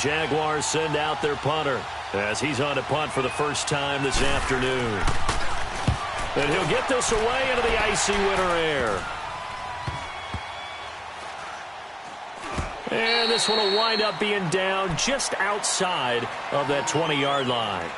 Jaguars send out their punter as he's on to punt for the first time this afternoon. And he'll get this away into the icy winter air. And this one will wind up being down just outside of that 20-yard line.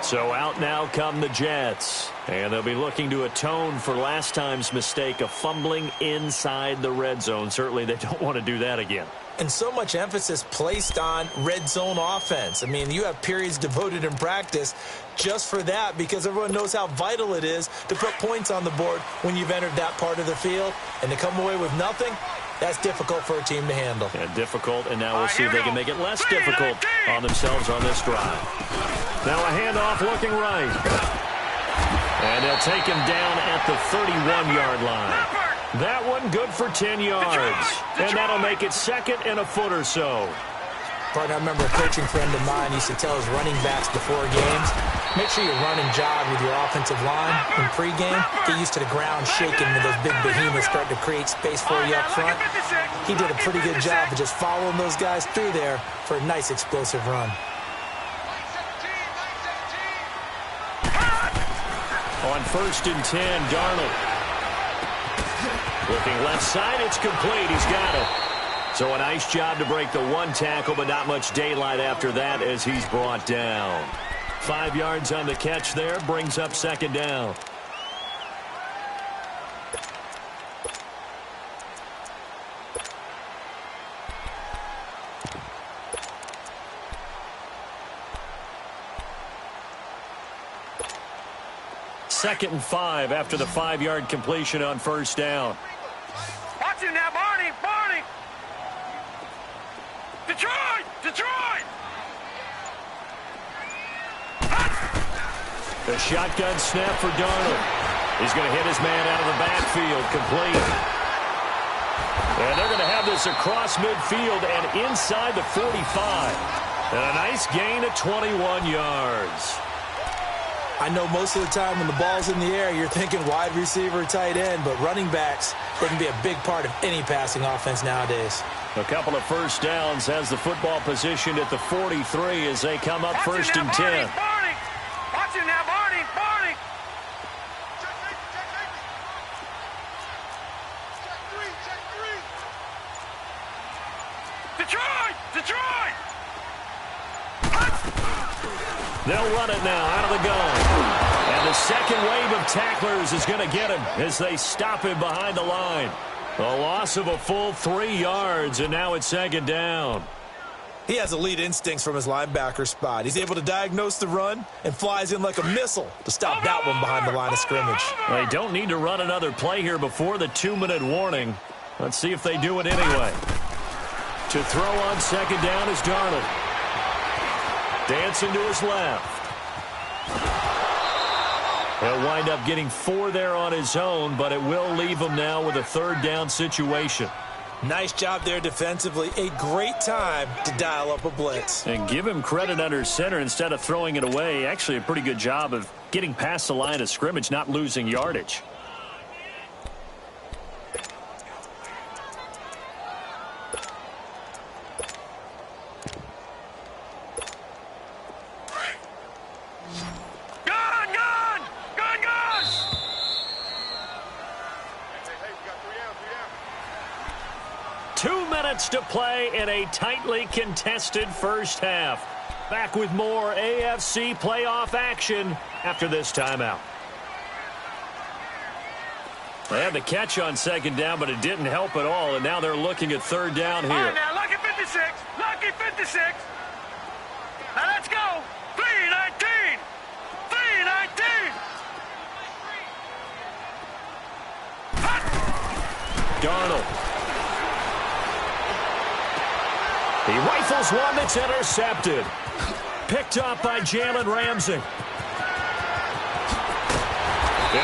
So out now come the Jets. And they'll be looking to atone for last time's mistake of fumbling inside the red zone. Certainly they don't want to do that again. And so much emphasis placed on red zone offense. I mean, you have periods devoted in practice just for that because everyone knows how vital it is to put points on the board when you've entered that part of the field. And to come away with nothing, that's difficult for a team to handle. Yeah, difficult, and now we'll see if they can make it less difficult on themselves on this drive. Now a handoff looking right. And they'll take him down at the 31-yard line. That one good for 10 yards. And that'll make it second and a foot or so. Partner, I remember a coaching friend of mine used to tell his running backs before games, make sure you run and jog with your offensive line in pregame. Get used to the ground shaking when those big behemoths start to create space for you up front. He did a pretty good job of just following those guys through there for a nice explosive run. On 1st and 10, Darnold. Looking left side, it's complete. He's got it. So a nice job to break the one tackle, but not much daylight after that as he's brought down. 5 yards on the catch there, brings up second down. Second and 5 after the 5-yard completion on first down. Watch him now, Barney! Barney! Detroit! Detroit! The shotgun snap for Darnold. He's going to hit his man out of the backfield, complete. And they're going to have this across midfield and inside the 45. And a nice gain of 21 yards. I know most of the time when the ball's in the air, you're thinking wide receiver, tight end, but running backs, they can be a big part of any passing offense nowadays. A couple of first downs has the football positioned at the 43 as they come up first and 10. Barney! Watch him now, Barney! Barney! Detroit! Detroit! They'll run it now out of the gun. And the second wave of tacklers is going to get him as they stop him behind the line. A loss of a full 3 yards, and now it's second down. He has elite instincts from his linebacker spot. He's able to diagnose the run and flies in like a missile to stop that one behind the line of scrimmage. They don't need to run another play here before the 2-minute warning. Let's see if they do it anyway. To throw on second down is Darnold. Dancing to his left. He'll wind up getting 4 there on his own, but it will leave him now with a third down situation. Nice job there defensively. A great time to dial up a blitz. And give him credit under center instead of throwing it away. Actually a pretty good job of getting past the line of scrimmage, not losing yardage. To play in a tightly contested first half. Back with more AFC playoff action after this timeout. They had the catch on second down, but it didn't help at all, and now they're looking at third down here. All right, now, lucky 56. Lucky 56. Now, let's go. 3-19. 3-19. Darnold. He rifles one that's intercepted. Picked up by Jalen Ramsey. And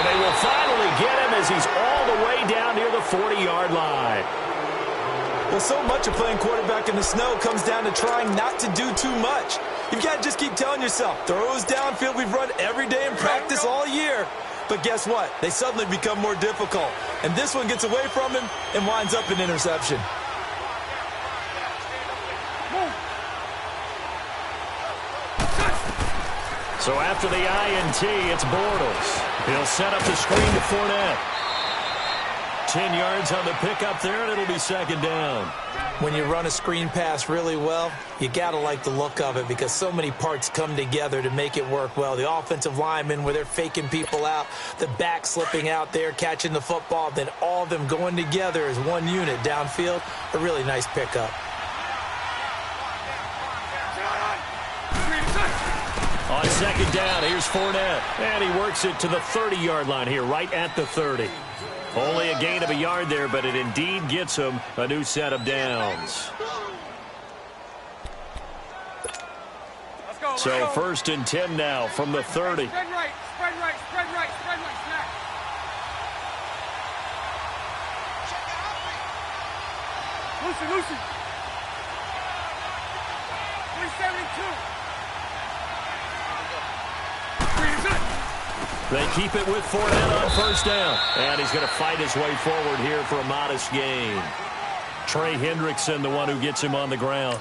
they will finally get him as he's all the way down near the 40-yard line. Well, so much of playing quarterback in the snow comes down to trying not to do too much. You've got to just keep telling yourself, throws downfield we've run every day in practice all year. But guess what? They suddenly become more difficult. And this one gets away from him and winds up an interception. So after the INT, it's Bortles. He'll set up the screen to Fournette. 10 yards on the pickup there, and it'll be second down. When you run a screen pass really well, you got to like the look of it because so many parts come together to make it work well. The offensive linemen, where they're faking people out, the back slipping out there, catching the football, then all of them going together as one unit downfield. A really nice pickup. On second down, here's Fournette. And he works it to the 30-yard line here, right at the 30. Only a gain of a yard there, but it indeed gets him a new set of downs. So first and 10 now from the 30. Spread right, spread right, spread right, spread right, snap. Loosen. 372. They keep it with Fournette on first down. And he's going to fight his way forward here for a modest gain. Trey Hendrickson, the one who gets him on the ground.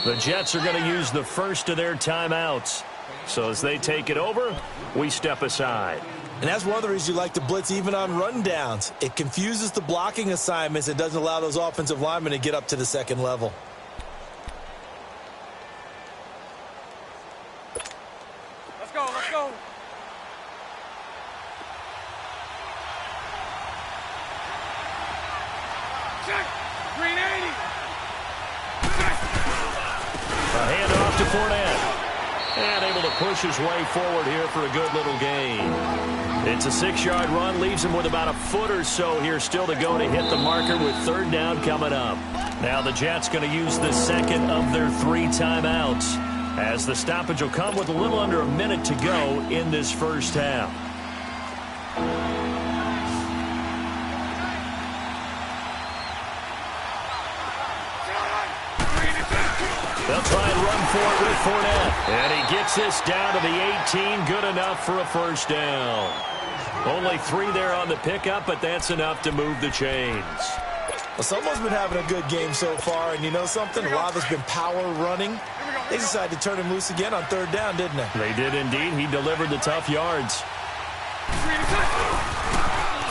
The Jets are going to use the first of their timeouts. So as they take it over, we step aside. And that's one of the reasons you like to blitz even on rundowns. It confuses the blocking assignments. It doesn't allow those offensive linemen to get up to the second level. Let's go. Check. 380. A handoff to Fournette. And able to push his way forward here for a good little gain. It's a 6-yard run, leaves him with about a foot or so here still to go to hit the marker with third down coming up. Now the Jets going to use the second of their 3 timeouts, as the stoppage will come with a little under a minute to go in this first half. They'll try and run for it with Fournette. And he gets this down to the 18. Good enough for a first down. Only 3 there on the pickup, but that's enough to move the chains. Well, someone's been having a good game so far, and you know something? A lot of it's been power running. They decided to turn him loose again on third down, didn't they? They did indeed. He delivered the tough yards.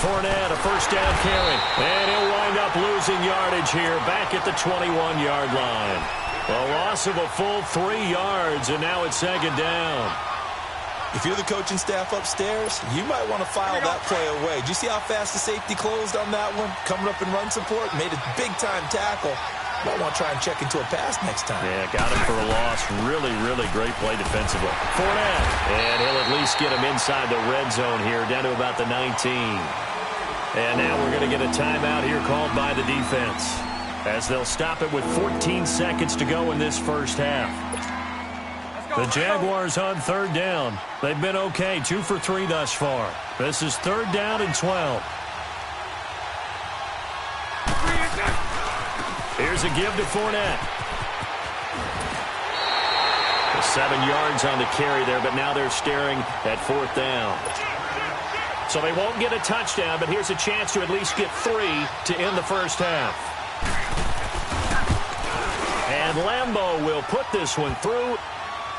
Fournette, a first down carry. And he'll wind up losing yardage here back at the 21-yard line. A loss of a full 3 yards, and now it's second down. If you're the coaching staff upstairs, you might want to file that play away. Do you see how fast the safety closed on that one? Coming up in run support, made a big-time tackle. Might want to try and check into a pass next time. Yeah, got him for a loss. Really, really great play defensively. Fournette, and he'll at least get him inside the red zone here, down to about the 19. And now we're going to get a timeout here called by the defense, as they'll stop it with 14 seconds to go in this first half. The Jaguars on third down. They've been okay, 2 for 3 thus far. This is third down and 12. Here's a give to Fournette. 7 yards on the carry there, but now they're staring at fourth down. So they won't get a touchdown, but here's a chance to at least get 3 to end the first half. And Lambeau will put this one through.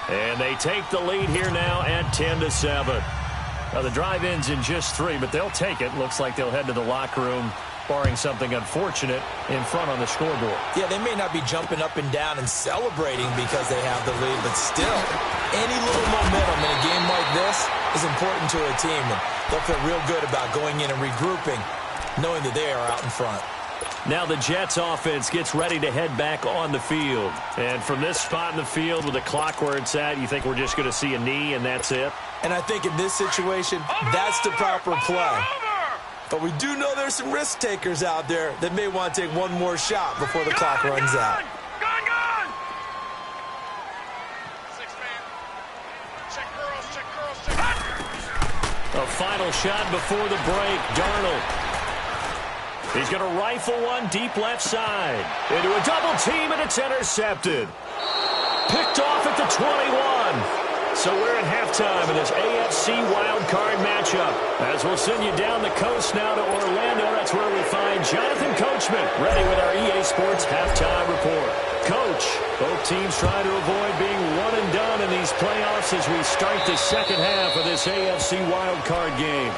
And they take the lead here now at 10-7. Now the drive ends in just 3, but they'll take it. Looks like they'll head to the locker room, barring something unfortunate, in front on the scoreboard. Yeah, they may not be jumping up and down and celebrating because they have the lead, but still, any little momentum in a game like this is important to a team. And they'll feel real good about going in and regrouping, knowing that they are out in front. Now the Jets offense gets ready to head back on the field. And from this spot in the field with the clock where it's at, you think we're just going to see a knee and that's it? And I think in this situation, that's the proper play. But we do know there's some risk takers out there that may want to take one more shot before the clock runs out. Gone! Six-man. Check girls. A final shot before the break. Darnold. He's going to rifle one deep left side. Into a double team, and it's intercepted. Picked off at the 21. So we're at halftime in this AFC wildcard matchup. As we'll send you down the coast now to Orlando, that's where we find Jonathan Coachman, ready with our EA Sports halftime report. Coach, both teams trying to avoid being one and done in these playoffs as we start the second half of this AFC wildcard game.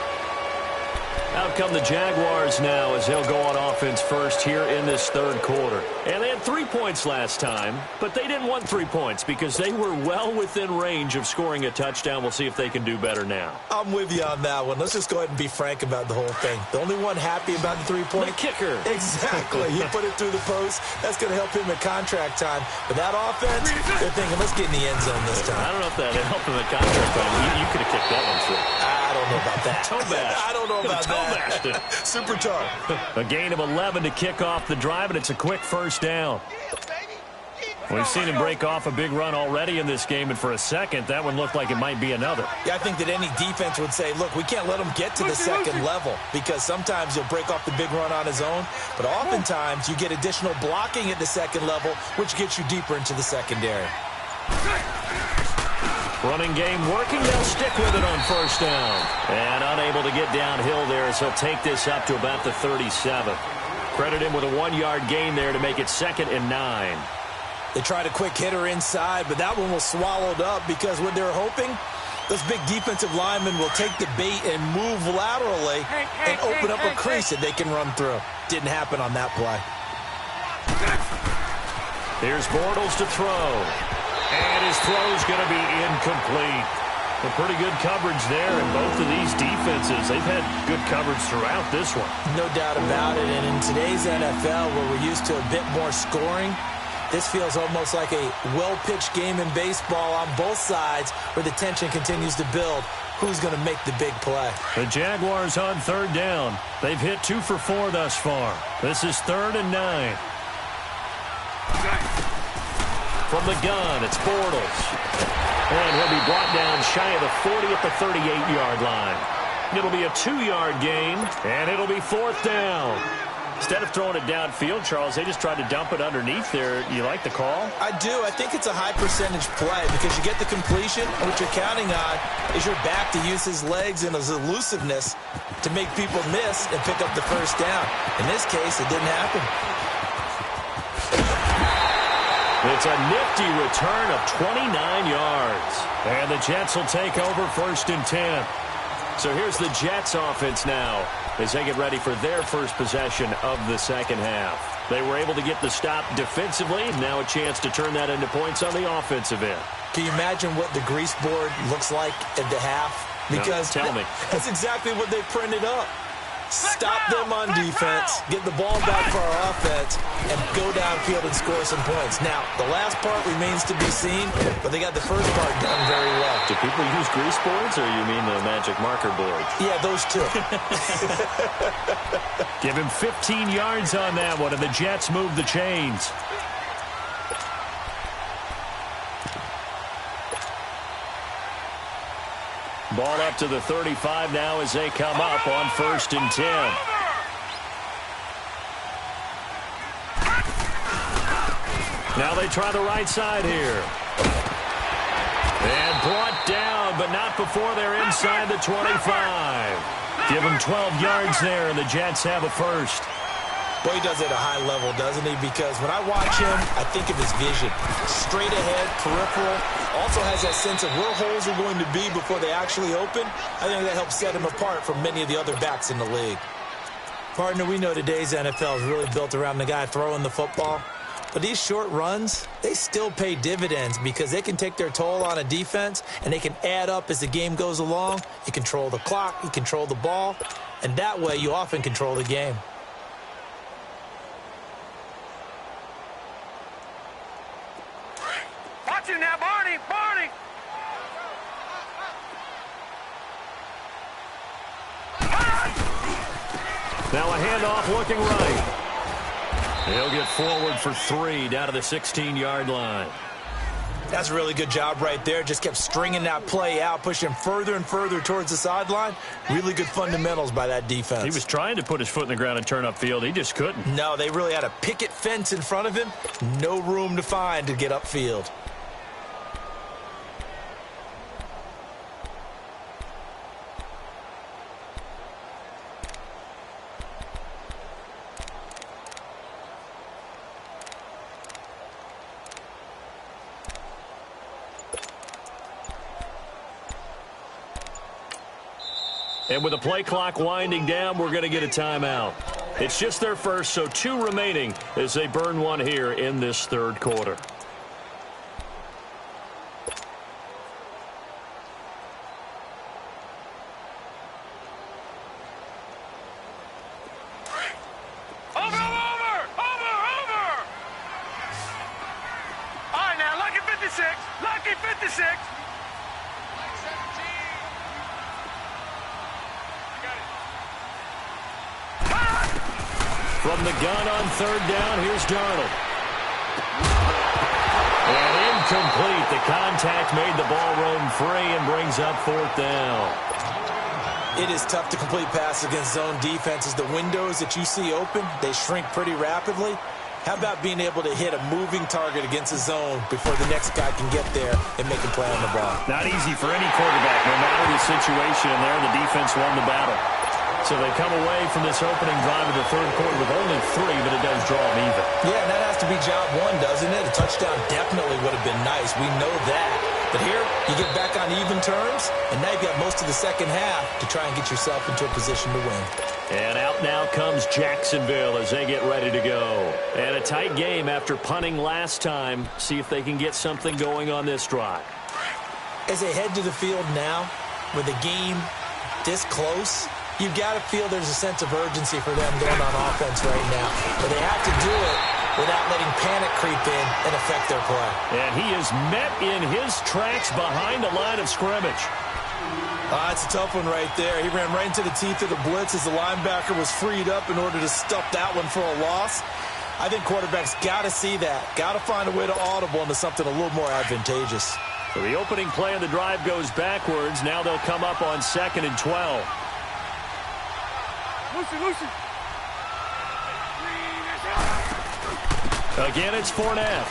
Out come the Jaguars now as they'll go on offense first here in this third quarter. And they had 3 points last time, but they didn't want 3 points because they were well within range of scoring a touchdown. We'll see if they can do better now. I'm with you on that one. Let's just go ahead and be frank about the whole thing. The only one happy about the 3-point? The kicker. Exactly. He put it through the post. That's going to help him at contract time. But that offense, they're thinking, let's get in the end zone this time. I don't know if that helped him at contract time. You could have kicked that one through. I don't know about that. Toe bash. I don't know about that. Super tough. A gain of 11 to kick off the drive, and it's a quick first down. We've seen him break off a big run already in this game, and for a second, that one looked like it might be another. Yeah, I think that any defense would say, look, we can't let him get to the second level because sometimes he'll break off the big run on his own, but oftentimes you get additional blocking at the second level, which gets you deeper into the secondary. Running game working. They'll stick with it on first down. And unable to get downhill there as he'll take this up to about the 37. Credit him with a 1-yard gain there to make it 2nd and 9. They tried a quick hitter inside, but that one was swallowed up because what they're hoping, those big defensive linemen will take the bait and move laterally and open up a crease that they can run through. Didn't happen on that play. Here's Bortles to throw. And his throw's going to be incomplete. A pretty good coverage there in both of these defenses. They've had good coverage throughout this one. No doubt about it. And in today's NFL, where we're used to a bit more scoring, this feels almost like a well-pitched game in baseball on both sides where the tension continues to build. Who's going to make the big play? The Jaguars on third down. They've hit 2 for 4 thus far. This is 3rd and 9. From the gun, it's Bortles. And he'll be brought down shy of the 40 at the 38-yard line. It'll be a 2-yard gain, and it'll be 4th down. Instead of throwing it downfield, Charles, they just tried to dump it underneath there. You like the call? I do. I think it's a high percentage play because you get the completion, and what you're counting on is your back to use his legs and his elusiveness to make people miss and pick up the first down. In this case, it didn't happen. It's a nifty return of 29 yards. And the Jets will take over 1st and 10. So here's the Jets offense now as they get ready for their first possession of the second half. They were able to get the stop defensively. Now a chance to turn that into points on the offensive end. Can you imagine what the grease board looks like at the half? Because no, tell me. That's exactly what they printed up. Stop them on defense, get the ball back for our offense, and go downfield and score some points. Now, the last part remains to be seen, but they got the first part done very well. Do people use grease boards, or you mean the magic marker board? Yeah, those two. Give him 15 yards on that one, and the Jets move the chains. Ball up to the 35 now as they come up on 1st and 10. Now they try the right side here. And brought down, but not before they're inside the 25. Give them 12 yards there, and the Jets have a first. Boy, he does it at a high level, doesn't he? Because when I watch him, I think of his vision. Straight ahead, peripheral. Also has that sense of where holes are going to be before they actually open. I think that helps set him apart from many of the other backs in the league. Partner, we know today's NFL is really built around the guy throwing the football. But these short runs, they still pay dividends because they can take their toll on a defense and they can add up as the game goes along. You control the clock, you control the ball, and that way you often control the game. Watch him now, Barney! Barney! Now a handoff looking right. He'll get forward for 3 down to the 16-yard line. That's a really good job right there. Just kept stringing that play out, pushing further and further towards the sideline. Really good fundamentals by that defense. He was trying to put his foot in the ground and turn upfield. He just couldn't. No, they really had a picket fence in front of him. No room to find to get upfield. And with the play clock winding down, we're going to get a timeout. It's just their first, so 2 remaining as they burn one here in this third quarter. Lucky 56. From the gun on third down, here's Darnold. And incomplete. The contact made the ball roam free and brings up fourth down. It is tough to complete passes against zone defenses. The windows that you see open, they shrink pretty rapidly. How about being able to hit a moving target against a zone before the next guy can get there and make a play on the ball? Not easy for any quarterback, no matter the situation. And there, the defense won the battle. So they come away from this opening drive of the third quarter with only 3, but it does draw them even. Yeah, and that has to be job 1, doesn't it? A touchdown definitely would have been nice. We know that. But here, you get back on even terms, and now you've got most of the second half to try and get yourself into a position to win. And out now comes Jacksonville as they get ready to go. And a tight game after punting last time. See if they can get something going on this drive. As they head to the field now, with the game this close, you've got to feel there's a sense of urgency for them going on offense right now. But they have to do it without letting panic creep in and affect their play. And he is met in his tracks behind the line of scrimmage. That's a tough one right there. He ran right into the teeth of the blitz as the linebacker was freed up in order to stuff that one for a loss. I think quarterbacks got to see that. Got to find a way to audible into something a little more advantageous. So the opening play of the drive goes backwards. Now they'll come up on 2nd and 12. Lucy. Again, it's Fournette.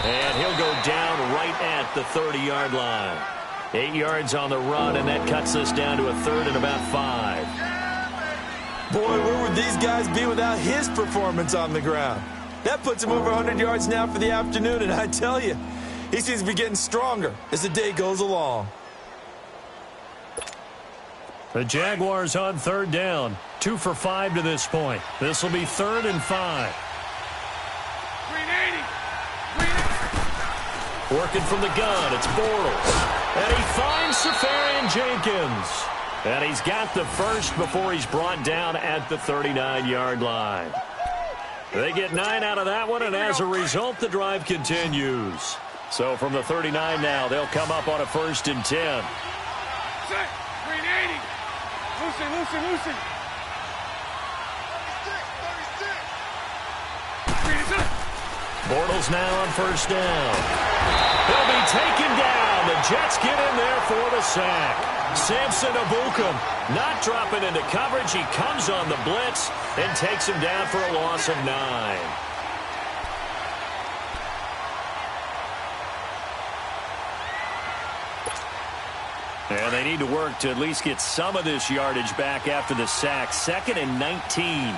And he'll go down right at the 30-yard line. 8 yards on the run, and that cuts us down to a 3rd and about 5. Boy, where would these guys be without his performance on the ground? That puts him over 100 yards now for the afternoon, and I tell you, he seems to be getting stronger as the day goes along. The Jaguars on 3rd down. 2 for 5 to this point. This will be 3rd and 5. Working from the gun, it's Bortles. And he finds Safarian Jenkins. And he's got the first before he's brought down at the 39-yard line. They get 9 out of that one, and as a result, the drive continues. So from the 39 now, they'll come up on a 1st and 10. Lucy. Bortles now on 1st down. He'll be taken down. The Jets get in there for the sack. Samson Ebukam not dropping into coverage. He comes on the blitz and takes him down for a loss of 9. And they need to work to at least get some of this yardage back after the sack. 2nd and 19.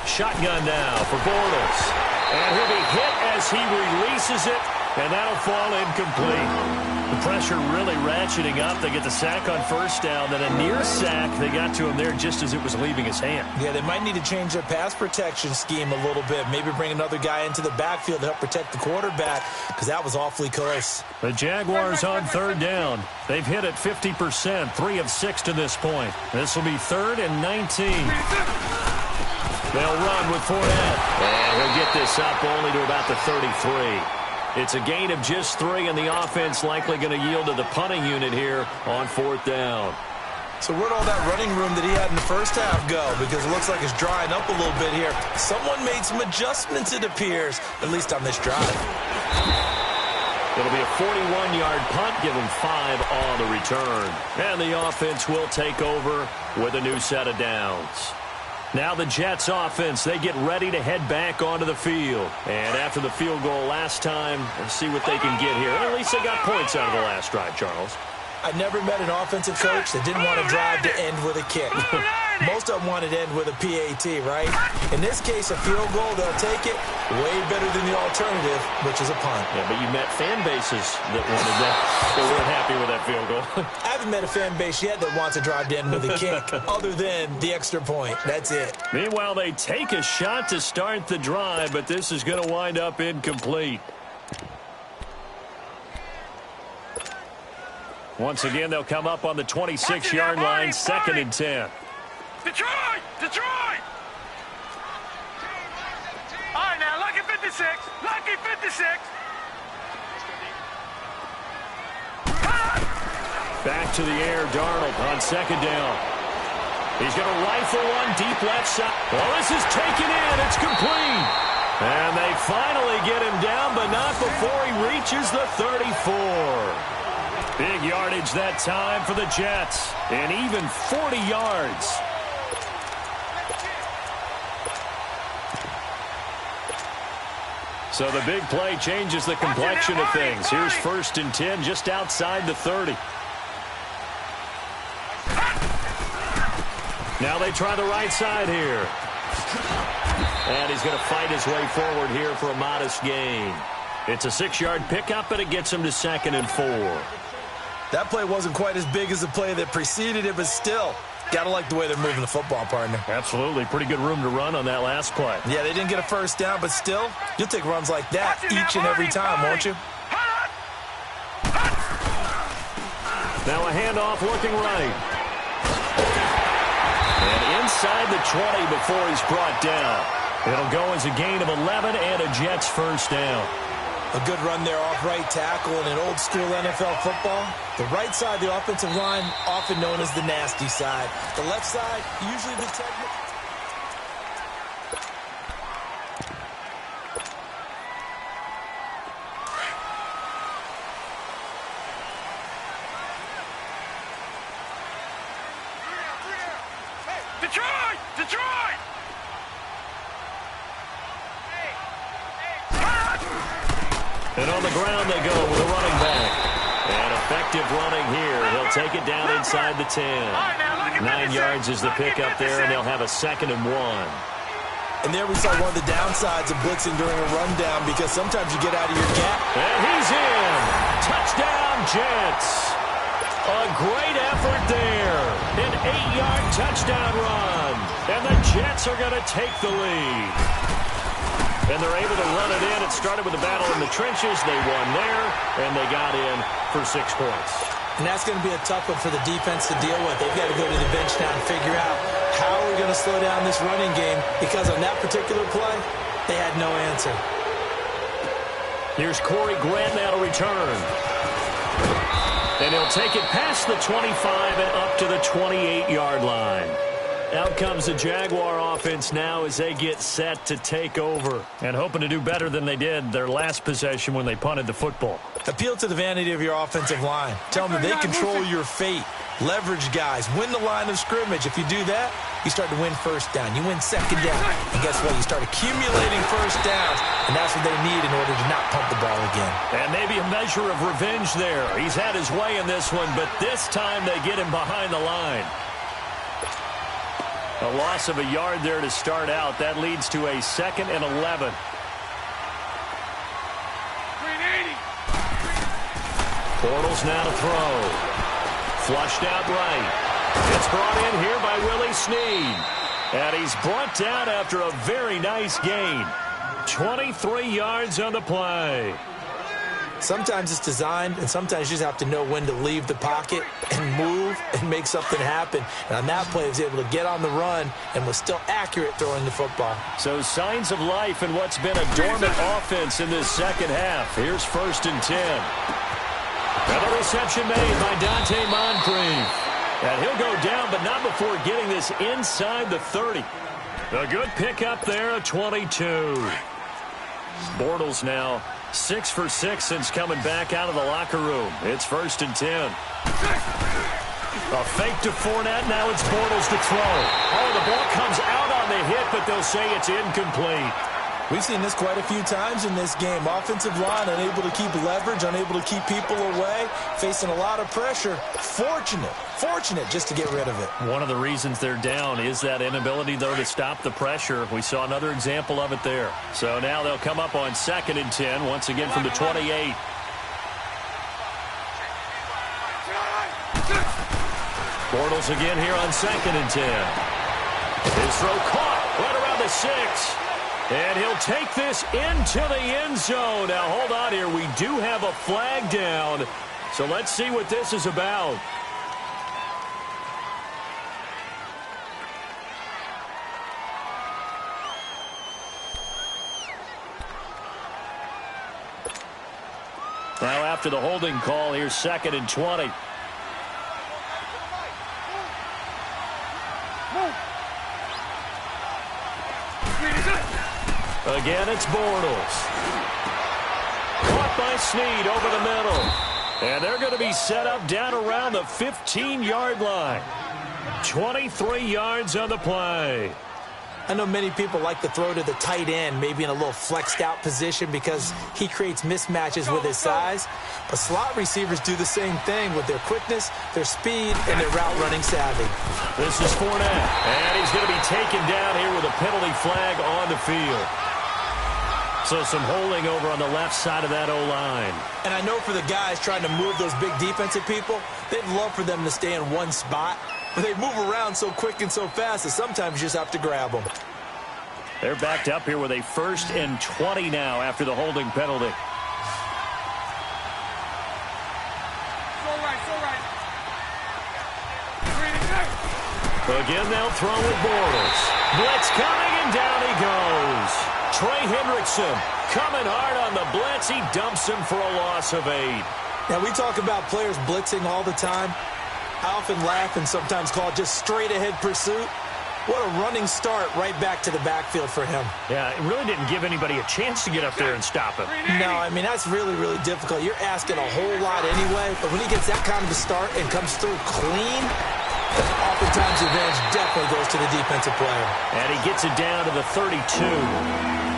Shotgun now for Bortles. And he'll be hit as he releases it, and that'll fall incomplete. The pressure really ratcheting up. They get the sack on 1st down, then a near sack. They got to him there just as it was leaving his hand. Yeah, they might need to change their pass protection scheme a little bit. Maybe bring another guy into the backfield to help protect the quarterback, because that was awfully close. The Jaguars on 3rd down. They've hit it 50%, 3 of 6 to this point. This will be 3rd and 19. They'll run with Fournette. And he'll get this up only to about the 33. It's a gain of just 3, and the offense likely going to yield to the punting unit here on 4th down. So where'd all that running room that he had in the first half go? Because it looks like it's drying up a little bit here. Someone made some adjustments, it appears, at least on this drive. It'll be a 41-yard punt, give them 5 on the return. And the offense will take over with a new set of downs. Now the Jets offense, they get ready to head back onto the field. And after the field goal last time, let's see what they can get here. At least they got points out of the last drive, Charles. I never met an offensive coach that didn't want to drive to end with a kick. Most of them want it to end with a PAT, right? In this case, a field goal, they'll take it. Way better than the alternative, which is a punt. Yeah, but you met fan bases that wanted that. They weren't happy with that field goal. I haven't met a fan base yet that wants to drive to end with a kick, other than the extra point. That's it. Meanwhile, they take a shot to start the drive, but this is going to wind up incomplete. Once again, they'll come up on the 26-yard line, 2nd and 10. Detroit! Detroit! All right, now, lucky 56. Lucky 56. Back to the air, Darnold on 2nd down. He's going to rifle one deep left side. Well, this is taken in. It's complete. And they finally get him down, but not before he reaches the 34. Big yardage that time for the Jets. And even 40 yards. So the big play changes the complexion of things. Here's 1st and 10 just outside the 30. Now they try the right side here. And he's going to fight his way forward here for a modest gain. It's a 6-yard pickup, and it gets him to 2nd and 4. That play wasn't quite as big as the play that preceded it, but still, got to like the way they're moving the football, partner. Absolutely. Pretty good room to run on that last play. Yeah, they didn't get a first down, but still, you'll take runs like that each and every time, won't you? Now a handoff looking right. And inside the 20 before he's brought down. It'll go as a gain of 11 and a Jets first down. A good run there off right tackle in an old-school NFL football. The right side of the offensive line, often known as the nasty side. The left side, usually the technical. Detroit! Detroit! And on the ground they go with a running back. And effective running here. He'll take it down inside the 10. 9 yards is the pickup there, and they'll have a 2nd and 1. And there we saw one of the downsides of blitzing during a rundown, because sometimes you get out of your gap. And he's in. Touchdown, Jets. A great effort there. An 8-yard touchdown run. And the Jets are going to take the lead. And they're able to run it in. It started with a battle in the trenches. They won there, and they got in for 6 points. And that's going to be a tough one for the defense to deal with. They've got to go to the bench now and figure out how are we going to slow down this running game, because on that particular play, they had no answer. Here's Corey Grant now to return. And he'll take it past the 25 and up to the 28-yard line. Out comes the Jaguar offense now as they get set to take over, and hoping to do better than they did their last possession when they punted the football. Appeal to the vanity of your offensive line. Tell them that they control your fate. Leverage guys. Win the line of scrimmage. If you do that, you start to win first down. You win 2nd down. And guess what? You start accumulating first downs, and that's what they need in order to not pump the ball again. And maybe a measure of revenge there. He's had his way in this one, but this time they get him behind the line. A loss of a yard there to start out. That leads to a 2nd and 11. Bortles now to throw. Flushed out right. It's brought in here by Willie Snead. And he's brought down after a very nice gain. 23 yards on the play. Sometimes it's designed, and sometimes you just have to know when to leave the pocket and move and make something happen. And on that play, he was able to get on the run and was still accurate throwing the football. So signs of life in what's been a dormant offense in this second half. Here's 1st and 10. Another reception made by Dante Moncrief. And he'll go down, but not before getting this inside the 30. A good pickup there, a 22. Bortles now 6 for 6 since coming back out of the locker room. It's 1st and 10. A fake to Fournette. Now it's Bortles to throw. Oh, the ball comes out on the hit, but they'll say it's incomplete. We've seen this quite a few times in this game. Offensive line unable to keep leverage, unable to keep people away, facing a lot of pressure. Fortunate just to get rid of it. One of the reasons they're down is that inability, though, to stop the pressure. We saw another example of it there. So now they'll come up on 2nd and 10, once again from the 28. Bortles again here on 2nd and 10. His throw caught right around the 6. And he'll take this into the end zone. Now, hold on here. We do have a flag down. So let's see what this is about. Now, after the holding call, here's 2nd and 20. Again, it's Bortles. Caught by Snead over the middle. And they're going to be set up down around the 15-yard line. 23 yards on the play. I know many people like to throw to the tight end, maybe in a little flexed out position because he creates mismatches with his size. But slot receivers do the same thing with their quickness, their speed, and their route running savvy. This is Fournette, and he's going to be taken down here with a penalty flag on the field. So some holding over on the left side of that O-line. And I know for the guys trying to move those big defensive people, they'd love for them to stay in one spot. But they move around so quick and so fast that sometimes you just have to grab them. They're backed up here with a 1st and 20 now after the holding penalty. Again, they'll throw with Bortles. Blitz coming, and down he goes. Trey Hendrickson coming hard on the blitz. He dumps him for a loss of 8. Now, we talk about players blitzing all the time. I often laugh and sometimes call it just straight-ahead pursuit. What a running start right back to the backfield for him. Yeah, it really didn't give anybody a chance to get up there and stop him. No, I mean, that's really, really difficult. You're asking a whole lot anyway, but when he gets that kind of a start and comes through clean, oftentimes the advantage definitely goes to the defensive player. And he gets it down to the 32.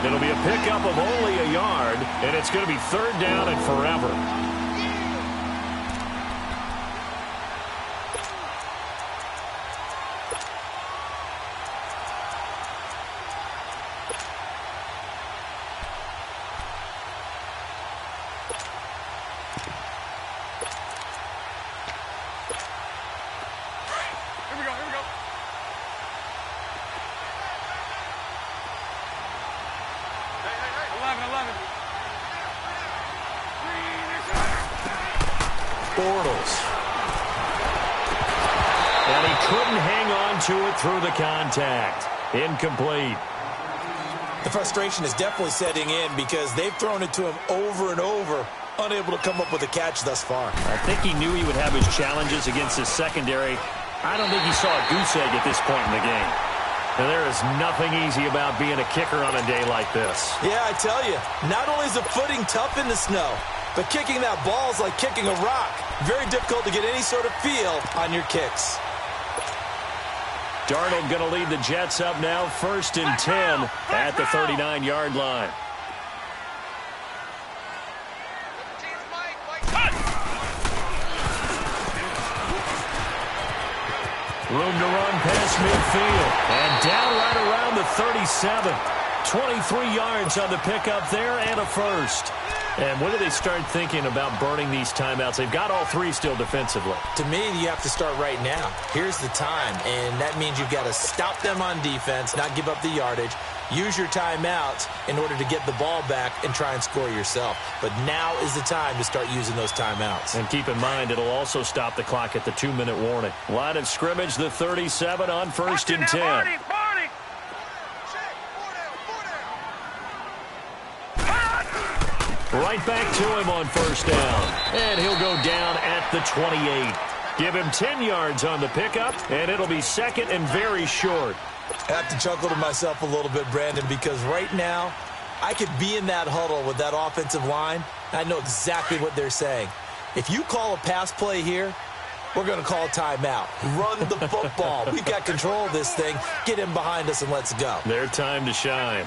It'll be a pickup of only a yard, and it's going to be 3rd down and forever. Bortles. And he couldn't hang on to it through the contact. Incomplete. The frustration is definitely setting in because they've thrown it to him over and over, unable to come up with a catch thus far. I think he knew he would have his challenges against his secondary. I don't think he saw a goose egg at this point in the game. And there is nothing easy about being a kicker on a day like this. Yeah, I tell you, not only is the footing tough in the snow, but kicking that ball is like kicking a rock. Very difficult to get any sort of feel on your kicks. Darnold going to lead the Jets up now, 1st and 10 at the 39-yard line. Room to run past midfield. And down right around the 37. 23 yards on the pickup there and a 1st. And when do they start thinking about burning these timeouts? They've got all 3 still defensively. To me, you have to start right now. Here's the time, and that means you've got to stop them on defense, not give up the yardage, use your timeouts in order to get the ball back and try and score yourself. But now is the time to start using those timeouts. And keep in mind, it'll also stop the clock at the 2-minute warning. Line of scrimmage, the 37 on 1st and 10. Right back to him on 1st down. And he'll go down at the 28. Give him 10 yards on the pickup, and it'll be 2nd and very short. I have to chuckle to myself a little bit, Brandon, because right now I could be in that huddle with that offensive line. I know exactly what they're saying. If you call a pass play here, we're going to call a timeout. Run the football. We've got control of this thing. Get him behind us and let's go. Their time to shine.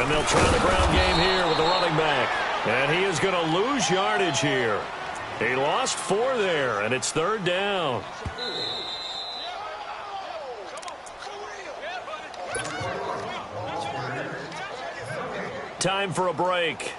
And they'll try the ground game here with the running back. And he is going to lose yardage here. He lost 4 there, and it's 3rd down. Time for a break.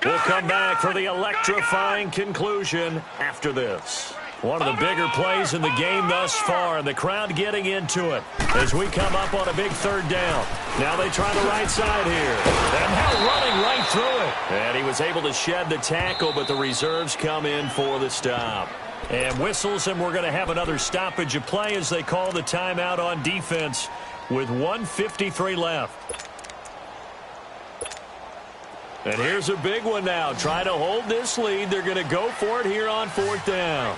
We'll come back for the electrifying conclusion after this. One of the bigger plays in the game thus far, and the crowd getting into it as we come up on a big 3rd down. Now they try the right side here. And now running right through it. And he was able to shed the tackle, but the reserves come in for the stop. And whistles, and we're going to have another stoppage of play as they call the timeout on defense with 1:53 left. And here's a big one now. Try to hold this lead. They're going to go for it here on 4th down.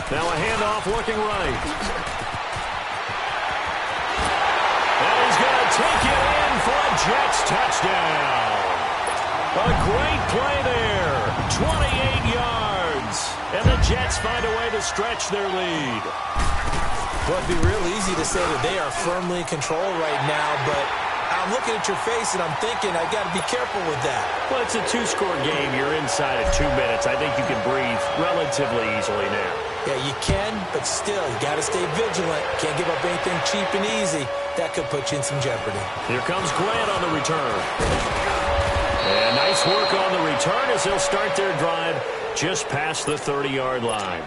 Now a handoff looking right. And he's going to take it in for a Jets touchdown. A great play there. 28 yards. And the Jets find a way to stretch their lead. Well, it'd be real easy to say that they are firmly in control right now, but I'm looking at your face and I'm thinking I got to be careful with that. Well, it's a 2-score game. You're inside of 2 minutes. I think you can breathe relatively easily now. Yeah, you can, but still, you got to stay vigilant. Can't give up anything cheap and easy. That could put you in some jeopardy. Here comes Grant on the return. And nice work on the return as they'll start their drive just past the 30-yard line.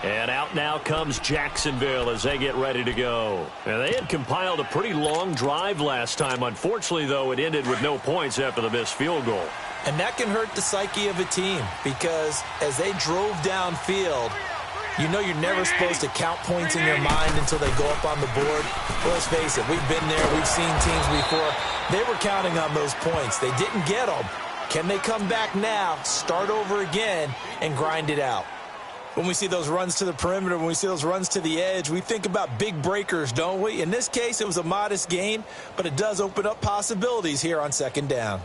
And out now comes Jacksonville as they get ready to go. And they had compiled a pretty long drive last time. Unfortunately, though, it ended with no points after the missed field goal. And that can hurt the psyche of a team because as they drove downfield, you know you're never supposed to count points in your mind until they go up on the board. Well, let's face it, we've been there. We've seen teams before. They were counting on those points. They didn't get them. Can they come back now, start over again, and grind it out? When we see those runs to the perimeter, when we see those runs to the edge, we think about big breakers, don't we? In this case, it was a modest gain, but it does open up possibilities here on 2nd down.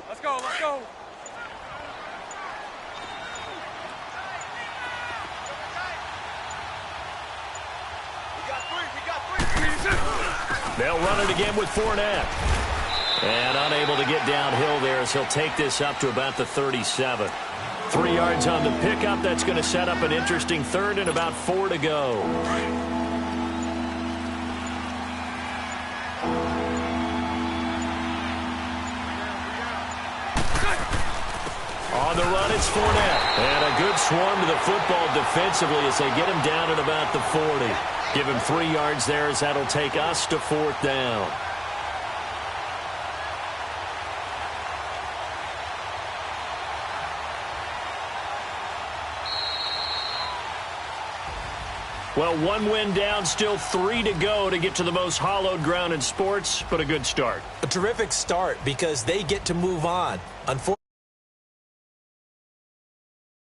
Let's go, let's go. They'll run it again with Fournette. And unable to get downhill there as he'll take this up to about the 37. 3 yards on the pickup. That's going to set up an interesting 3rd and about 4 to go. On the run, it's Fournette. And a good swarm to the football defensively as they get him down at about the 40. Give him 3 yards there as that'll take us to 4th down. Well, 1 win down, still 3 to go to get to the most hallowed ground in sports, but a good start. A terrific start because they get to move on. Unfortunately,